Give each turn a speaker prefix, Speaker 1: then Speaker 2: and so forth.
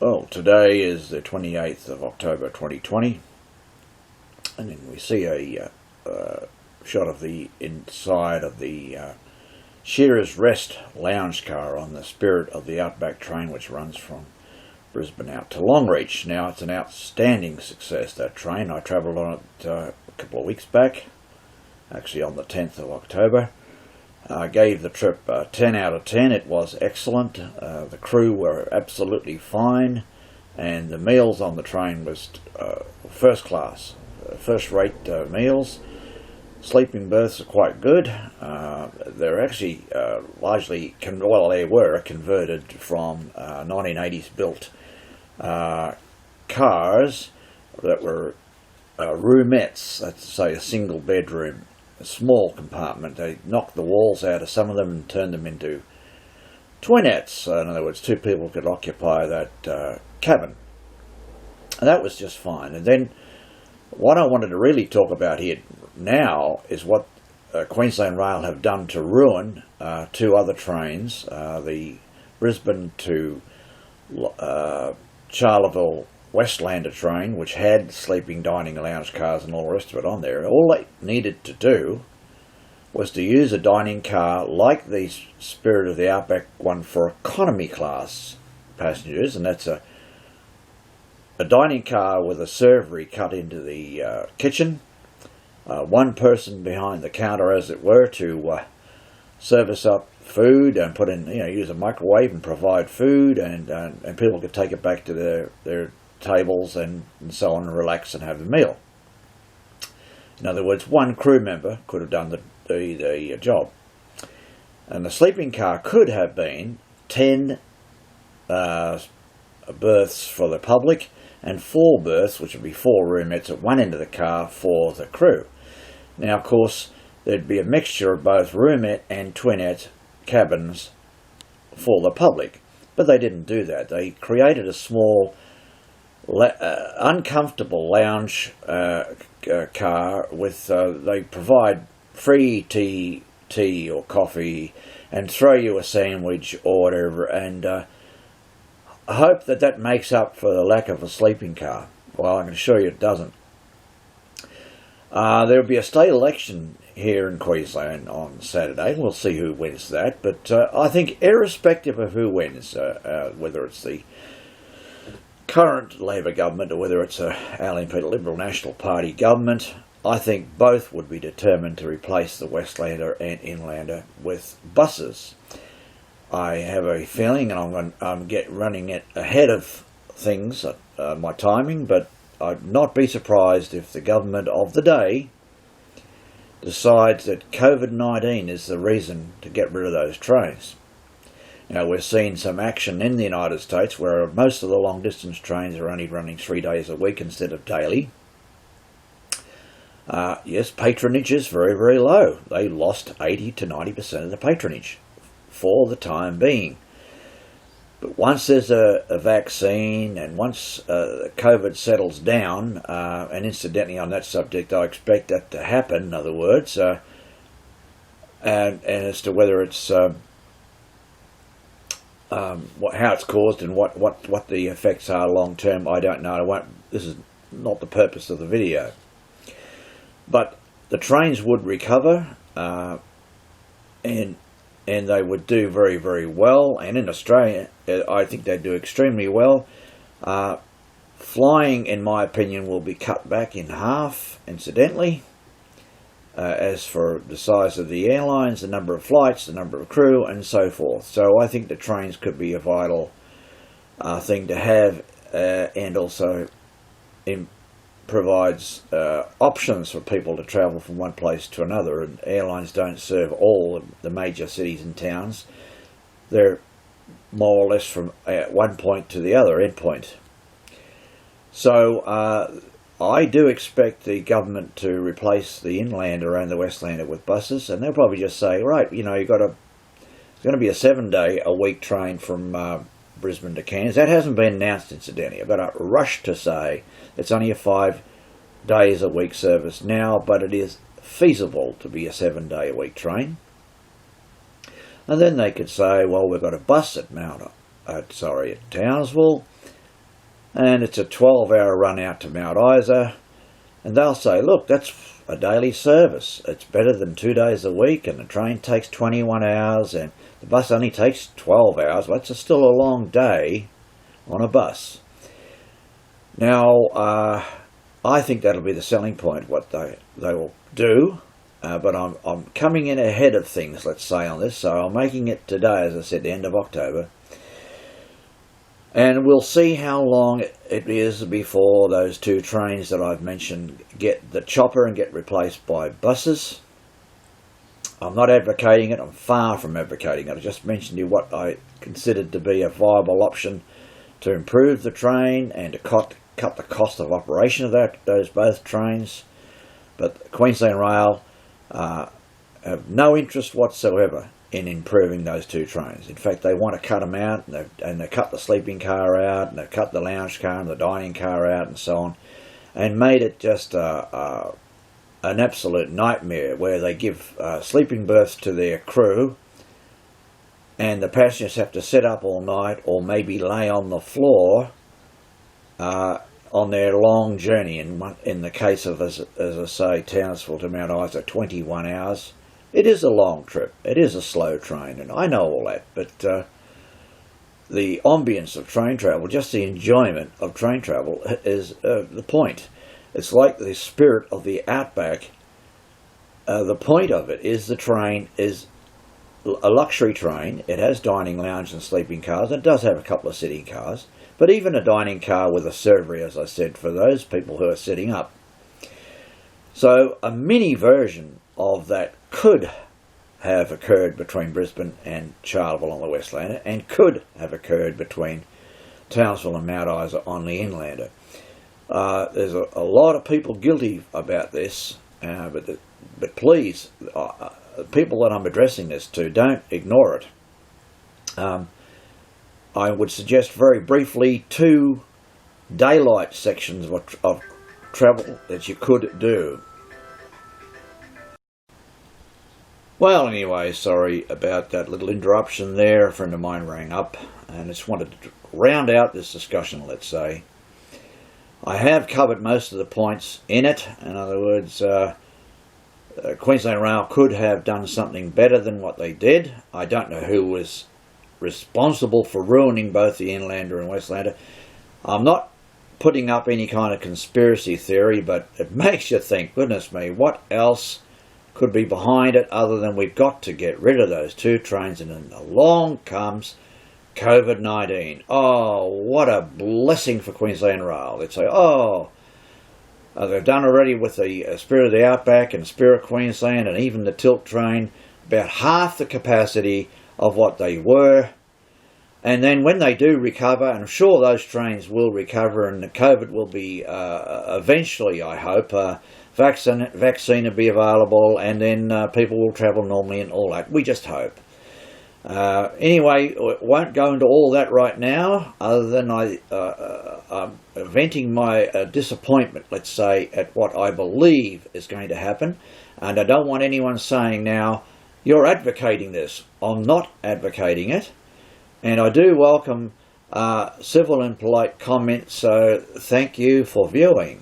Speaker 1: Well, today is the 28th of October 2020, and then we see a shot of the inside of the Shearer's Rest lounge car on the Spirit of the Outback train, which runs from Brisbane out to Longreach. Now, it's an outstanding success, that train. I travelled on it a couple of weeks back, actually on the 10th of October. I gave the trip 10 out of 10. It was excellent. The crew were absolutely fine, and the meals on the train was first class, first-rate meals. Sleeping berths are quite good. They're actually largely, they were converted from 1980s built cars that were roomettes, that's to say a single bedroom, a small compartment. They knocked the walls out of some of them and turned them into twinettes. In other words, two people could occupy that cabin. And that was just fine. And then what I wanted to really talk about here now is what Queensland Rail have done to ruin two other trains, the Brisbane to Charleville Westlander train, which had sleeping, dining, lounge cars and all the rest of it on there. All they needed to do was to use a dining car like the Spirit of the Outback one for economy class passengers, and that's a dining car with a servery cut into the kitchen, one person behind the counter, as it were, to service up food and put in, use a microwave and provide food, and people could take it back to their tables and so on and relax and have a meal. In other words, one crew member could have done the job. And the sleeping car could have been 10 berths for the public and 4 berths, which would be 4 roomettes at one end of the car for the crew. Now, of course, there'd be a mixture of both roomette and twinette cabins for the public, but they didn't do that. They created a small uncomfortable lounge car with they provide free tea or coffee and throw you a sandwich or whatever, and I hope that makes up for the lack of a sleeping car. Well, I can assure you it doesn't. There will be a state election here in Queensland on Saturday. We'll see who wins that, but I think irrespective of who wins, whether it's the current Labor government or whether it's a LNP Liberal National Party government, I think both would be determined to replace the Westlander and Inlander with buses. I have a feeling, and I'm running it ahead of things, my timing, but I'd not be surprised if the government of the day decides that COVID-19 is the reason to get rid of those trains. Now, we're seeing some action in the United States where most of the long-distance trains are only running 3 days a week instead of daily. Yes, patronage is very, very low. They lost 80 to 90% of the patronage for the time being. But once there's a vaccine and once COVID settles down, and incidentally on that subject, I expect that to happen, in other words, and as to whether it's how it's caused and what the effects are long term, I don't know. This is not the purpose of the video. But the trains would recover, and they would do very, very well. And in Australia, I think they do extremely well. Flying, in my opinion, will be cut back in half, incidentally. As for the size of the airlines, the number of flights, the number of crew, and so forth. So I think the trains could be a vital thing to have, and also provides options for people to travel from one place to another. And airlines don't serve all the major cities and towns. They're more or less from one point to the other endpoint. So I do expect the government to replace the Inlander and the Westlander with buses, and they'll probably just say, right, it's going to be a 7-day-a-week train from Brisbane to Cairns. That hasn't been announced, incidentally. I've got to rush to say it's only a 5-days-a-week service now, but it is feasible to be a 7-day-a-week train. And then they could say, well, we've got a bus at Townsville, and it's a 12-hour run out to Mount Isa, and they'll say, look, that's a daily service. It's better than 2 days a week, and the train takes 21 hours, and the bus only takes 12 hours. Well, that's still a long day on a bus. Now, I think that'll be the selling point, what they will do, but I'm coming in ahead of things, let's say, on this, so I'm making it today, as I said, the end of October. And we'll see how long it is before those 2 trains that I've mentioned get the chopper and get replaced by buses. I'm not advocating it. I'm far from advocating it. I just mentioned to you what I considered to be a viable option to improve the train and to cut the cost of operation of those both trains. But Queensland Rail have no interest whatsoever in improving those 2 trains. In fact, they want to cut them out, and they cut the sleeping car out, and they've cut the lounge car and the dining car out, and so on, and made it just an absolute nightmare, where they give sleeping berths to their crew, and the passengers have to sit up all night, or maybe lay on the floor on their long journey. In the case of, as I say, Townsville to Mount Isa, 21 hours. It is a long trip. It is a slow train, and I know all that, but the ambience of train travel, just the enjoyment of train travel, is the point. It's like the spirit of the outback. The point of it is the train is a luxury train. It has dining lounge and sleeping cars. It does have a couple of sitting cars, but even a dining car with a servery, as I said, for those people who are sitting up. So a mini version of that could have occurred between Brisbane and Charleville on the Westlander, and could have occurred between Townsville and Mount Isa on the Inlander. There's a lot of people guilty about this, but please, people that I'm addressing this to, don't ignore it. I would suggest very briefly 2 daylight sections of travel that you could do. Well, anyway, sorry about that little interruption there. A friend of mine rang up, and I just wanted to round out this discussion, let's say. I have covered most of the points in it. In other words, Queensland Rail could have done something better than what they did. I don't know who was responsible for ruining both the Inlander and Westlander. I'm not putting up any kind of conspiracy theory, but it makes you think, goodness me, what else could be behind it other than we've got to get rid of those 2 trains, and then along comes COVID-19. Oh, what a blessing for Queensland Rail. They'd say, they've done already with the Spirit of the Outback and Spirit of Queensland, and even the Tilt train, about half the capacity of what they were. And then when they do recover, and I'm sure those trains will recover, and the COVID will be eventually, I hope, vaccine will be available, and then people will travel normally and all that. We just hope. Anyway, won't go into all that right now, other than I'm venting my disappointment, let's say, at what I believe is going to happen. And I don't want anyone saying now, you're advocating this. I'm not advocating it. And I do welcome civil and polite comments, so thank you for viewing.